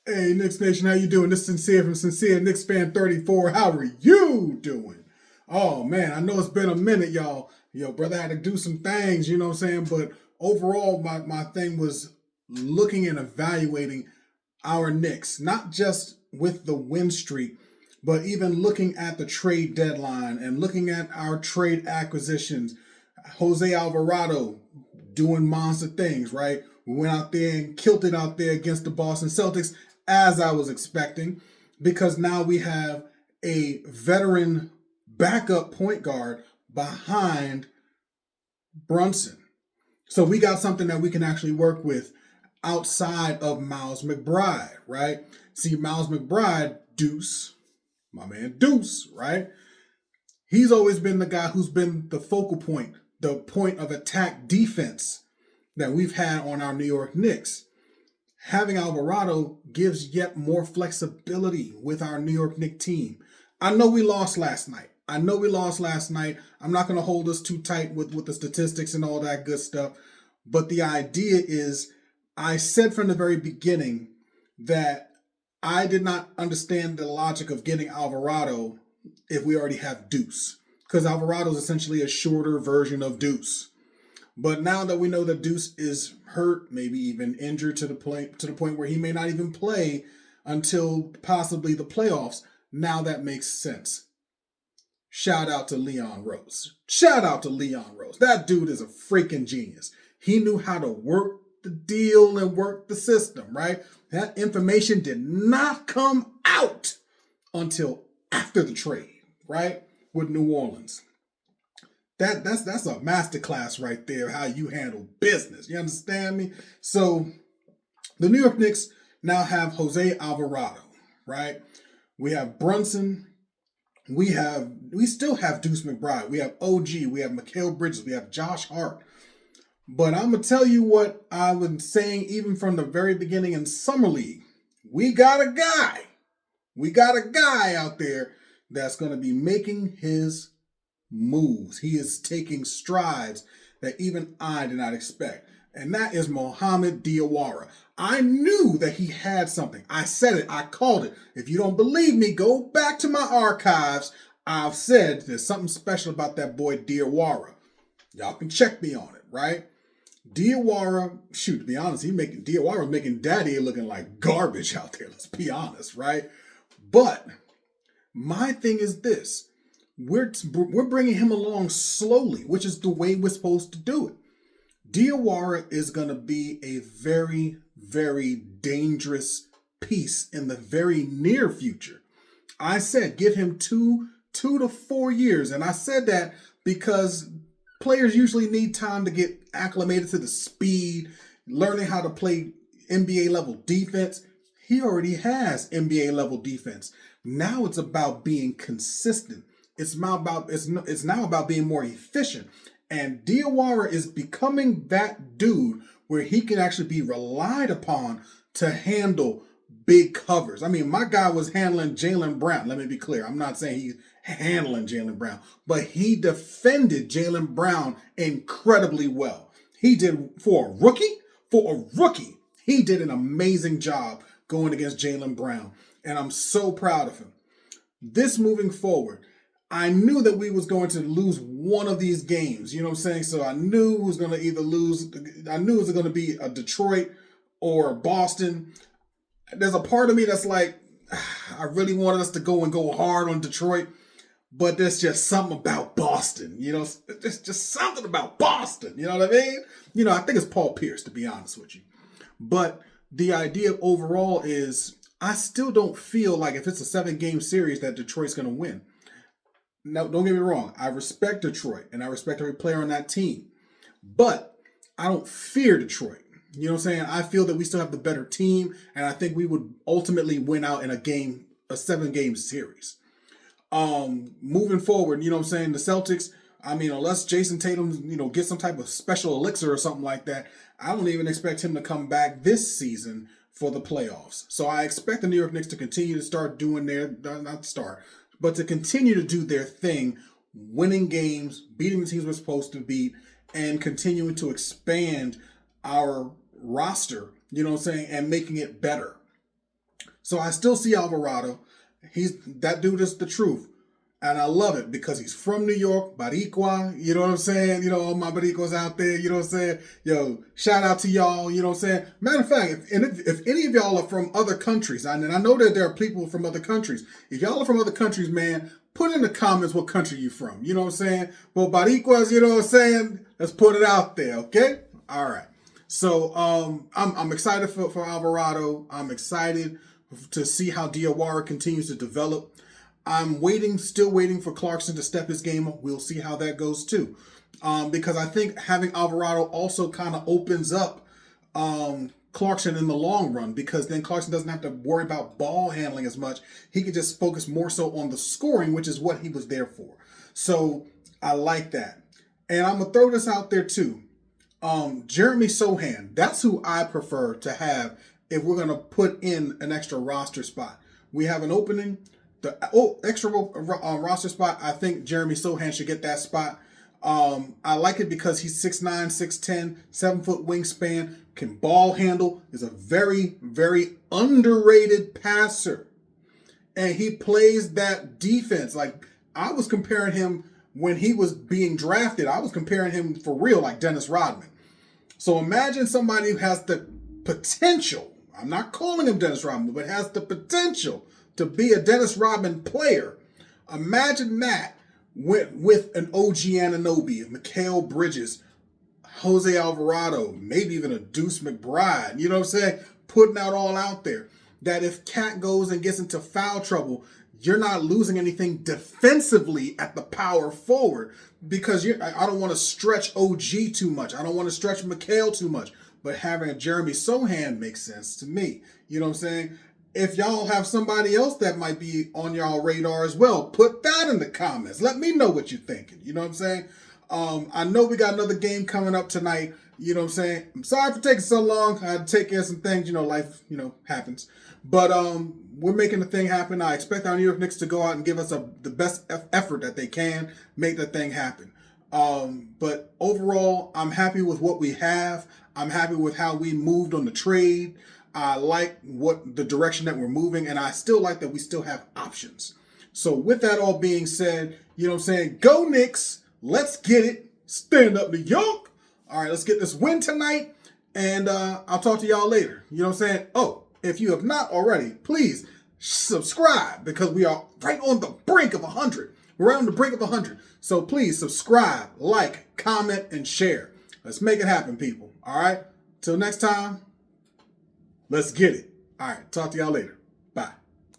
Hey, Knicks Nation, how you doing? This is Sincere from Sincere Knicks Fan 34. How are you doing? Oh, man, I know it's been a minute, y'all. Yo, brother, I had to do some things, you know what I'm saying? But overall, my thing was looking and evaluating our Knicks, not just with the win streak, but even looking at the trade deadline and looking at our trade acquisitions. Jose Alvarado doing monster things, right? We went out there and killed it out there against the Boston Celtics, as I was expecting, because now we have a veteran backup point guard behind Brunson. So we got something that we can actually work with outside of Miles McBride, right? See, Miles McBride, Deuce, my man Deuce, right? He's always been the guy who's been the focal point, the point of attack defense that we've had on our New York Knicks. Having Alvarado gives yet more flexibility with our New York Knicks team. I know we lost last night. I'm not going to hold us too tight with the statistics and all that good stuff. But the idea is, I said from the very beginning that I did not understand the logic of getting Alvarado if we already have Deuce. Because Alvarado is essentially a shorter version of Deuce. But now that we know that Deuce is hurt, maybe even injured to the point where he may not even play until possibly the playoffs, now that makes sense. Shout out to Leon Rose. That dude is a freaking genius. He knew how to work the deal and work the system, right? That information did not come out until after the trade, right? With New Orleans. That's a masterclass right there, how you handle business. You understand me? So the New York Knicks now have Jose Alvarado, right? We have Brunson. We still have Deuce McBride. We have OG. We have Mikal Bridges. We have Josh Hart. But I'm going to tell you what I was saying even from the very beginning in Summer League. We got a guy. Out there that's going to be making his moves. He is taking strides that even I did not expect. And that is Mohamed Diawara. I knew that he had something. I said it. I called it. If you don't believe me, go back to my archives. I've said there's something special about that boy Diawara. Y'all can check me on it, right? Diawara, to be honest, Diawara making daddy looking like garbage out there. Let's be honest, right? But my thing is this. We're bringing him along slowly, which is the way we're supposed to do it. Diawara is going to be a very, very dangerous piece in the very near future. I said give him two to 4 years, and I said that because players usually need time to get acclimated to the speed, learning how to play NBA level defense. He already has NBA level defense. Now it's about being consistent. It's now about being more efficient. And Diawara is becoming that dude where he can actually be relied upon to handle big covers. I mean, my guy was handling Jaylen Brown. Let me be clear. I'm not saying he's handling Jaylen Brown, but he defended Jaylen Brown incredibly well. He did for a rookie, he did an amazing job going against Jaylen Brown. And I'm so proud of him. This moving forward, I knew that we was going to lose one of these games. You know what I'm saying? So I knew we was going to either lose. I knew it was going to be a Detroit or Boston. There's a part of me that's like, I really wanted us to go hard on Detroit, but there's just something about Boston. You know, there's just something about Boston. You know what I mean? You know, I think it's Paul Pierce, to be honest with you. But the idea overall is I still don't feel like if it's a 7-game series that Detroit's going to win. Now, don't get me wrong. I respect Detroit, and I respect every player on that team. But I don't fear Detroit. You know what I'm saying? I feel that we still have the better team, and I think we would ultimately win out in a 7-game series. Moving forward, you know what I'm saying? The Celtics, I mean, unless Jason Tatum, gets some type of special elixir or something like that, I don't even expect him to come back this season for the playoffs. So I expect the New York Knicks to continue to start doing but to continue to do their thing, winning games, beating the teams we're supposed to beat, and continuing to expand our roster, you know what I'm saying, and making it better. So I still see Alvarado. That dude is the truth. And I love it because he's from New York, Boricua, you know what I'm saying? You know, all my Boricuas out there, you know what I'm saying? Yo, shout out to y'all, you know what I'm saying? Matter of fact, if any of y'all are from other countries, and I know that there are people from other countries, if y'all are from other countries, man, put in the comments what country you from, you know what I'm saying? Well, Boricuas, you know what I'm saying? Let's put it out there, okay? All right. So I'm excited for Alvarado. I'm excited to see how Diawara continues to develop. I'm still waiting for Clarkson to step his game up. We'll see how that goes too. Because I think having Alvarado also kind of opens up Clarkson in the long run, because then Clarkson doesn't have to worry about ball handling as much. He can just focus more so on the scoring, which is what he was there for. So I like that. And I'm going to throw this out there too. Jeremy Sohan, that's who I prefer to have if we're going to put in an extra roster spot. We have an opening. The extra roster spot, I think Jeremy Sohan should get that spot. I like it because he's 6'9", 6'10", 7-foot wingspan, can ball handle, is a very, very underrated passer. And he plays that defense. Like, I was comparing him when he was being drafted. I was comparing him for real like Dennis Rodman. So imagine somebody who has the potential, I'm not calling him Dennis Rodman, but has the potential to be a Dennis Rodman player. Imagine that with an OG Anunoby, a Mikal Bridges, Jose Alvarado, maybe even a Deuce McBride. You know what I'm saying? Putting all out there. That if Cat goes and gets into foul trouble, you're not losing anything defensively at the power forward, because I don't want to stretch OG too much. I don't want to stretch Mikal too much. But having a Jeremy Sohan makes sense to me. You know what I'm saying? If y'all have somebody else that might be on y'all radar as well, put that in the comments. Let me know what you're thinking. You know what I'm saying? I know we got another game coming up tonight. You know what I'm saying? I'm sorry for taking so long. I had to take care of some things. You know, life, happens. But we're making the thing happen. I expect our New York Knicks to go out and give us the best effort that they can, make the thing happen. But overall, I'm happy with what we have. I'm happy with how we moved on the trade. I like the direction that we're moving, and I still like that we still have options. So with that all being said, you know what I'm saying? Go Knicks. Let's get it. Stand up, New York. All right, let's get this win tonight, and I'll talk to y'all later. You know what I'm saying? Oh, if you have not already, please subscribe, because we are right on the brink of 100. We're right on the brink of 100. So please subscribe, like, comment, and share. Let's make it happen, people. All right? Till next time. Let's get it. All right. Talk to y'all later.